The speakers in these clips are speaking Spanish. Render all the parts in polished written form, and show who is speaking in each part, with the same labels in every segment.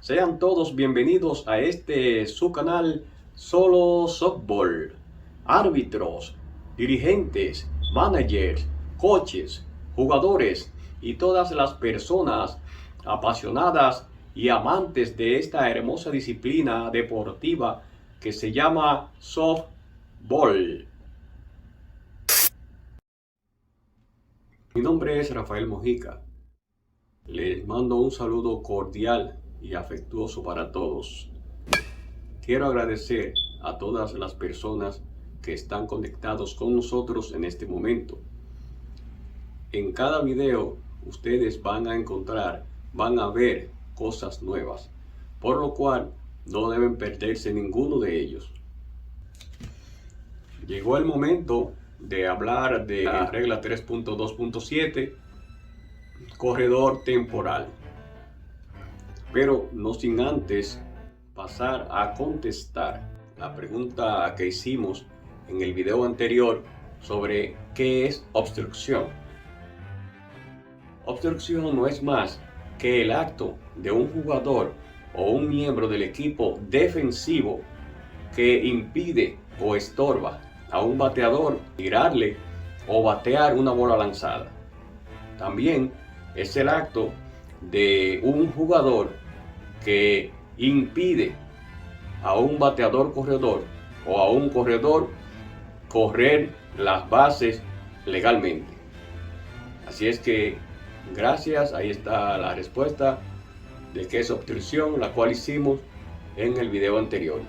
Speaker 1: Sean todos bienvenidos a su canal Solo Softball. Árbitros, dirigentes, managers, coaches, jugadores y todas las personas apasionadas y amantes de esta hermosa disciplina deportiva que se llama softball. Mi nombre es Rafael Mojica. Les mando un saludo cordial y afectuoso para todos. Quiero agradecer a todas las personas que están conectados con nosotros en este momento. En cada video ustedes van a ver cosas nuevas, por lo cual no deben perderse ninguno de ellos. Llegó el momento de hablar de la regla 3.2.7, corredor temporal. Pero no sin antes pasar a contestar la pregunta que hicimos en el video anterior sobre qué es obstrucción. Obstrucción no es más que el acto de un jugador o un miembro del equipo defensivo que impide o estorba a un bateador tirarle o batear una bola lanzada. También es el acto de un jugador que impide a un bateador corredor o a un corredor correr las bases legalmente. Así es que gracias, ahí está la respuesta de qué es obstrucción, la cual hicimos en el video anterior.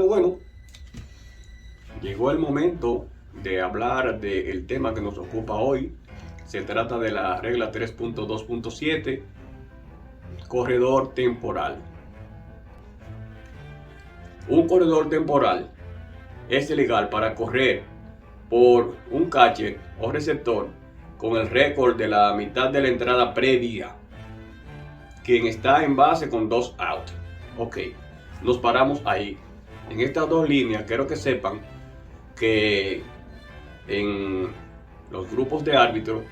Speaker 1: Bueno. Llegó el momento de hablar del tema que nos ocupa hoy. Se trata de la regla 3.2.7, corredor temporal. Un corredor temporal es legal para correr por un catcher o receptor con el récord de la mitad de la entrada previa, quien está en base con 2 outs. Ok, nos paramos ahí. En estas dos líneas quiero que sepan que en los grupos de árbitros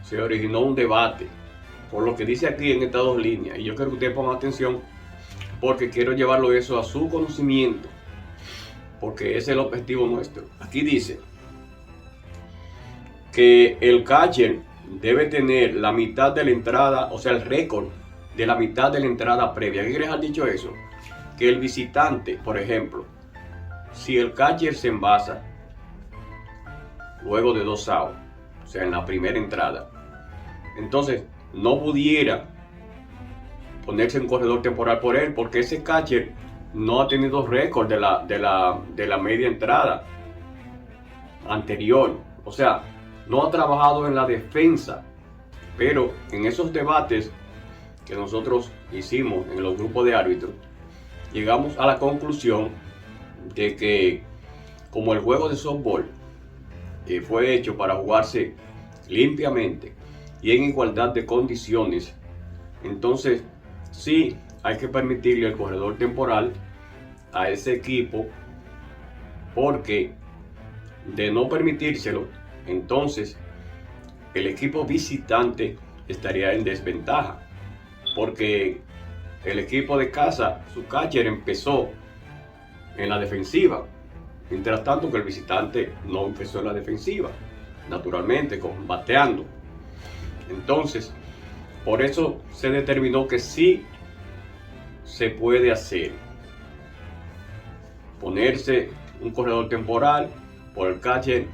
Speaker 1: se originó un debate por lo que dice aquí en estas dos líneas, y yo quiero que ustedes pongan atención porque quiero llevarlo eso a su conocimiento, porque ese es el objetivo nuestro. Aquí dice que el catcher debe tener la mitad de la entrada, o sea, el récord de la mitad de la entrada previa. ¿Qué quiere dejar dicho eso? Que el visitante, por ejemplo, si el catcher se envasa luego de 2 outs, o sea, en la primera entrada, entonces no pudiera ponerse un corredor temporal por él, porque ese catcher no ha tenido récord de la media entrada anterior, o sea, no ha trabajado en la defensa. Pero en esos debates que nosotros hicimos en los grupos de árbitros, llegamos a la conclusión de que como el juego de softball fue hecho para jugarse limpiamente y en igualdad de condiciones, entonces sí hay que permitirle el corredor temporal a ese equipo, porque de no permitírselo, entonces el equipo visitante estaría en desventaja, porque el equipo de casa, su catcher empezó en la defensiva, mientras tanto que el visitante no empezó en la defensiva, naturalmente, bateando. Entonces, por eso se determinó que sí se puede hacer, ponerse un corredor temporal por el catcher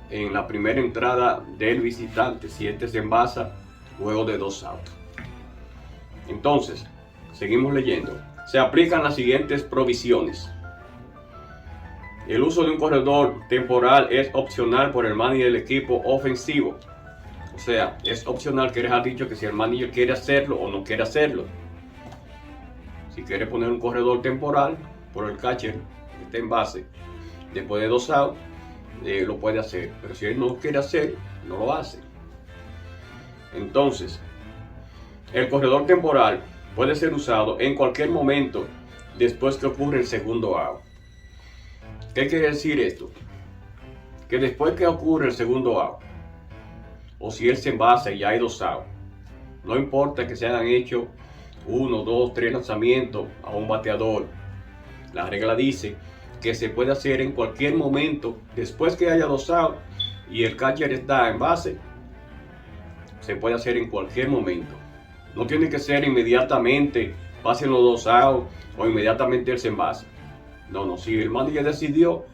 Speaker 1: en la primera entrada del visitante, si este se envasa luego de 2 outs. Entonces, seguimos leyendo. Se aplican las siguientes provisiones. El uso de un corredor temporal es opcional por el manager del equipo ofensivo. O sea, es opcional, que les ha dicho que si el manager quiere hacerlo o no quiere hacerlo. Si quiere poner un corredor temporal por el catcher que está en base después de 2 outs, lo puede hacer. Pero si él no quiere hacer, no lo hace. Entonces, el corredor temporal puede ser usado en cualquier momento después que ocurre el segundo out. ¿Qué quiere decir esto? Que después que ocurre el segundo out, o si él se envasa y ya hay 2 outs, no importa que se hayan hecho 1, 2, 3 lanzamientos a un bateador, la regla dice que se puede hacer en cualquier momento después que haya 2 outs y el catcher está en base. Se puede hacer en cualquier momento. No tiene que ser inmediatamente, pasen los 2 outs o inmediatamente él se envase. No, si el manager decidió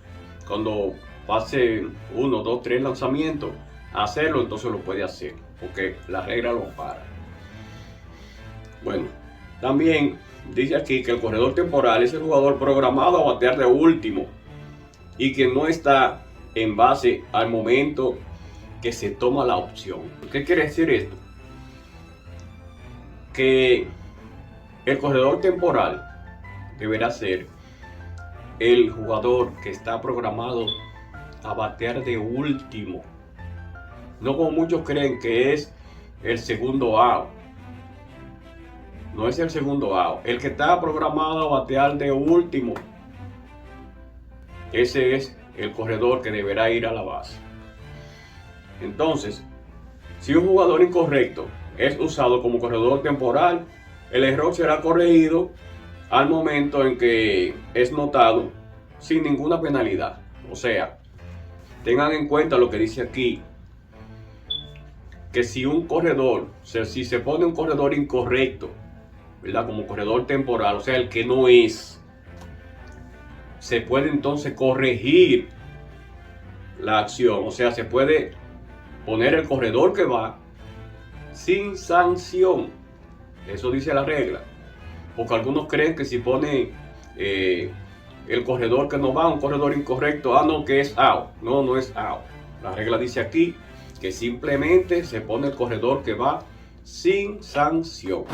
Speaker 1: cuando pase 1, 2, 3 lanzamientos hacerlo, entonces lo puede hacer, porque la regla lo para. Bueno, también dice aquí que el corredor temporal es el jugador programado a batear de último y que no está en base al momento que se toma la opción. ¿Qué quiere decir esto? Que el corredor temporal deberá ser el jugador que está programado a batear de último. No como muchos creen que es el segundo out. No es el segundo out. El que está programado a batear de último. Ese es el corredor que deberá ir a la base. Entonces, si un jugador incorrecto es usado como corredor temporal, el error será corregido al momento en que es notado sin ninguna penalidad. O sea, tengan en cuenta lo que dice aquí, que si un corredor, si se pone un corredor incorrecto, ¿verdad? Como corredor temporal, o sea, el que no es, se puede entonces corregir la acción. O sea, se puede poner el corredor que va sin sanción. Eso dice la regla. Porque algunos creen que si pone el corredor que no va, un corredor incorrecto, no, que es out. No es out. La regla dice aquí que simplemente se pone el corredor que va sin sanción.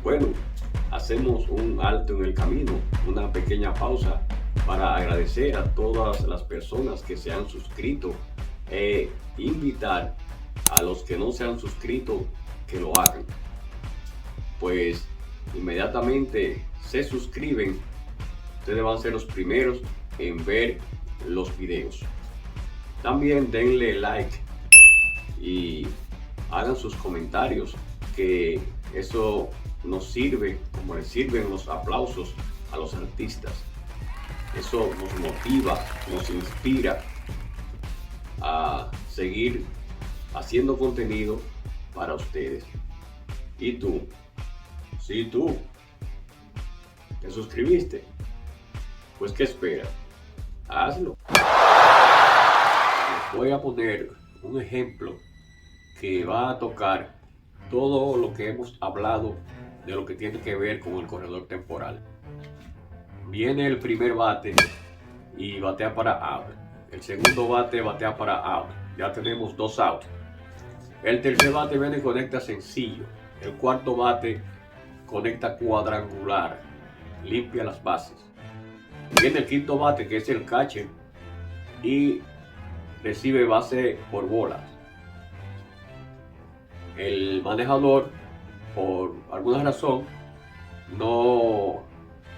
Speaker 1: Bueno, hacemos un alto en el camino, una pequeña pausa para agradecer a todas las personas que se han suscrito e invitar a los que no se han suscrito que lo hagan. Pues inmediatamente se suscriben, ustedes van a ser los primeros en ver los videos. También denle like y hagan sus comentarios, que eso nos sirve como les sirven los aplausos a los artistas. Eso nos motiva, nos inspira a seguir haciendo contenido para ustedes. ¿Y tú? Sí, tú. ¿Te suscribiste? Pues ¿qué esperas? Hazlo. Les voy a poner un ejemplo que va a tocar todo lo que hemos hablado de lo que tiene que ver con el corredor temporal. Viene el primer bate y batea para out. El segundo bate batea para out. Ya tenemos 2 outs. El tercer bate viene y conecta sencillo. El cuarto bate conecta cuadrangular. Limpia las bases. Viene el quinto bate, que es el catcher, y recibe base por bolas. El manejador, por alguna razón, no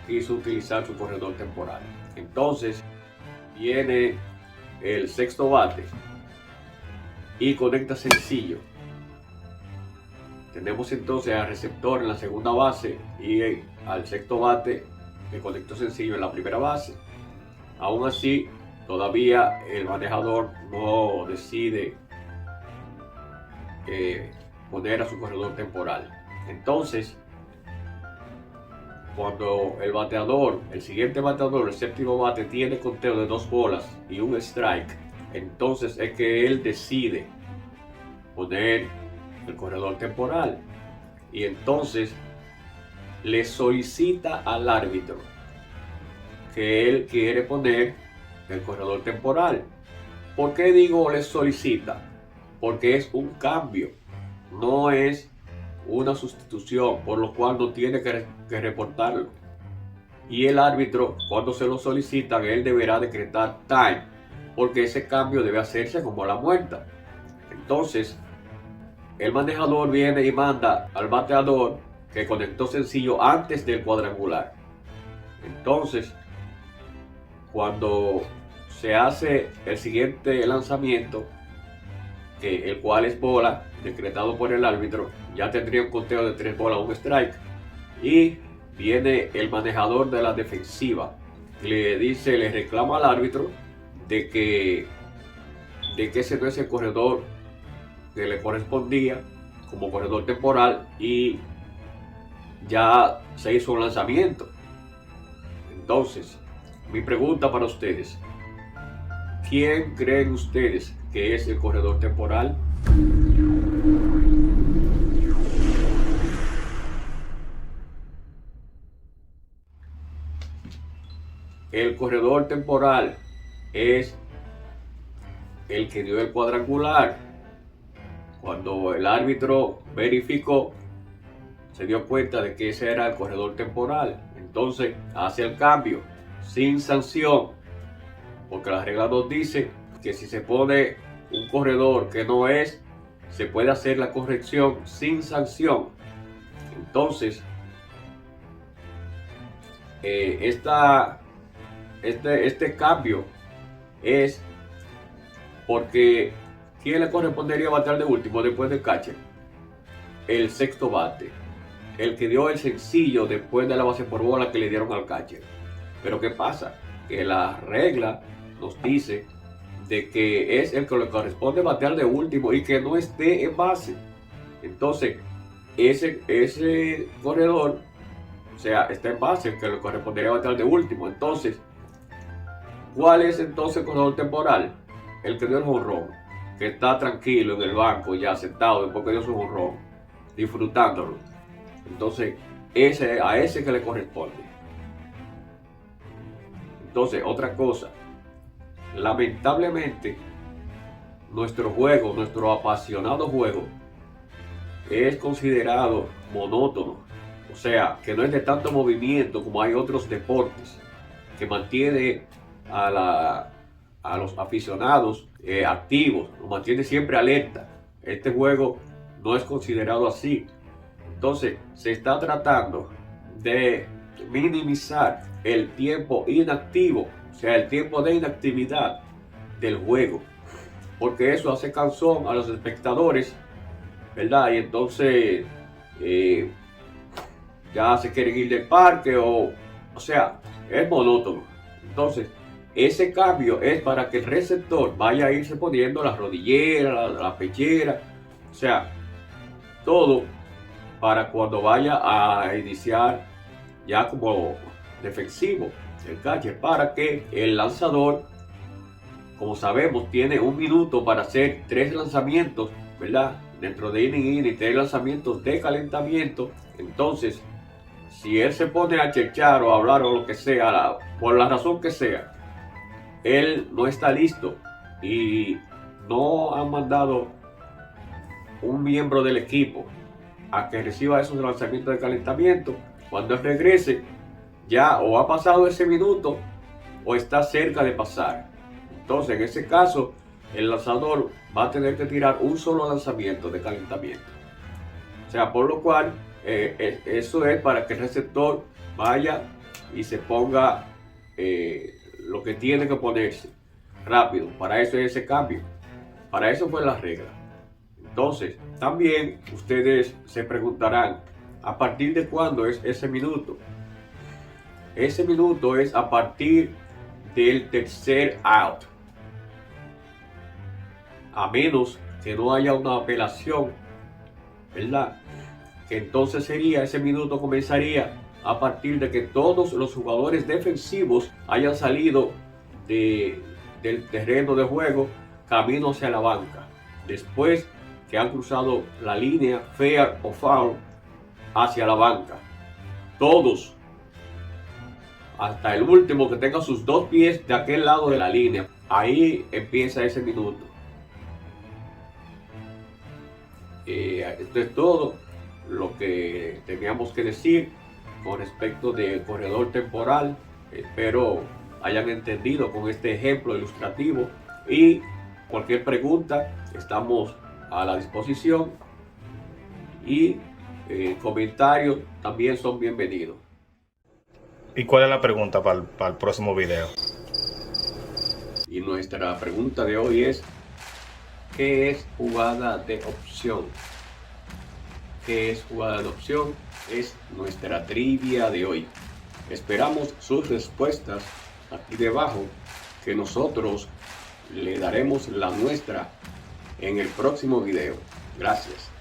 Speaker 1: quiso utilizar su corredor temporal. Entonces viene el sexto bate y conecta sencillo. Tenemos entonces al receptor en la segunda base y al sexto bate que conectó sencillo en la primera base. Aún así, todavía el manejador no decide poner a su corredor temporal. Entonces, cuando el bateador, el siguiente bateador, el séptimo bate, tiene conteo de 2 bolas y un strike, entonces es que él decide poner el corredor temporal. Y entonces le solicita al árbitro que él quiere poner el corredor temporal. ¿Por qué digo le solicita? Porque es un cambio, no es una sustitución, por lo cual no tiene que reportarlo. Y el árbitro, cuando se lo solicitan, él deberá decretar time, porque ese cambio debe hacerse como a la muerta. Entonces, el manejador viene y manda al bateador que conectó sencillo antes del cuadrangular. Entonces, cuando se hace el siguiente lanzamiento, el cual es bola, decretado por el árbitro, ya tendría un conteo de 3 bolas, un strike, y viene el manejador de la defensiva, le reclama al árbitro de que ese no es el corredor que le correspondía como corredor temporal y ya se hizo un lanzamiento. Entonces, mi pregunta para ustedes: ¿quién creen ustedes que es el corredor temporal? El corredor temporal es el que dio el cuadrangular. Cuando el árbitro verificó, se dio cuenta de que ese era el corredor temporal. Entonces hace el cambio sin sanción, porque la regla nos dice que si se pone un corredor que no es, se puede hacer la corrección sin sanción. Entonces, este cambio es porque ¿quién le correspondería batear de último después del catcher? El sexto bate, el que dio el sencillo después de la base por bola que le dieron al catcher. Pero ¿qué pasa? Que la regla nos dice de que es el que le corresponde batear de último y que no esté en base. Entonces, ese corredor, o sea, está en base, el que le correspondería batear de último. Entonces, ¿cuál es entonces el corredor temporal? El que dio el jonrón, que está tranquilo en el banco ya sentado después que dio su jonrón, disfrutándolo. Entonces, a ese que le corresponde. Entonces, otra cosa, lamentablemente, nuestro apasionado juego, es considerado monótono. O sea, que no es de tanto movimiento como hay otros deportes, que mantiene a los aficionados activos, los mantiene siempre alerta. Este juego no es considerado así. Entonces, se está tratando de minimizar el tiempo inactivo, o sea, el tiempo de inactividad del juego, porque eso hace cansón a los espectadores, ¿verdad? Y entonces ya se quieren ir del parque, o sea, es monótono. Entonces, ese cambio es para que el receptor vaya a irse poniendo la rodillera, la pechera, o sea, todo para cuando vaya a iniciar ya como defensivo el catcher, para que el lanzador, como sabemos, tiene 1 minuto para hacer 3 lanzamientos, ¿verdad? Dentro de inning, 3 lanzamientos de calentamiento. Entonces, si él se pone a chechar o a hablar o lo que sea, por la razón que sea, él no está listo y no han mandado un miembro del equipo a que reciba esos lanzamientos de calentamiento, cuando él regrese ya o ha pasado ese minuto o está cerca de pasar. Entonces, en ese caso, el lanzador va a tener que tirar un solo lanzamiento de calentamiento. O sea, por lo cual, eso es para que el receptor vaya y se ponga lo que tiene que ponerse rápido. Para eso es ese cambio. Para eso fue la regla. Entonces, también ustedes se preguntarán, ¿a partir de cuándo es ese minuto? Ese minuto es a partir del tercer out. A menos que no haya una apelación, ¿verdad? Que entonces ese minuto comenzaría a partir de que todos los jugadores defensivos hayan salido del terreno de juego camino hacia la banca. Después que han cruzado la línea fair o foul hacia la banca. Todos, hasta el último que tenga sus 2 pies de aquel lado de la línea. Ahí empieza ese minuto. Esto es todo lo que teníamos que decir con respecto del corredor temporal. Espero hayan entendido con este ejemplo ilustrativo, y cualquier pregunta estamos a la disposición, y comentarios también son bienvenidos.
Speaker 2: ¿Y cuál es la pregunta para el próximo video?
Speaker 1: Y nuestra pregunta de hoy es, ¿qué es jugada de opción? ¿Qué es jugada de opción? Es nuestra trivia de hoy. Esperamos sus respuestas aquí debajo, que nosotros le daremos la nuestra en el próximo video. Gracias.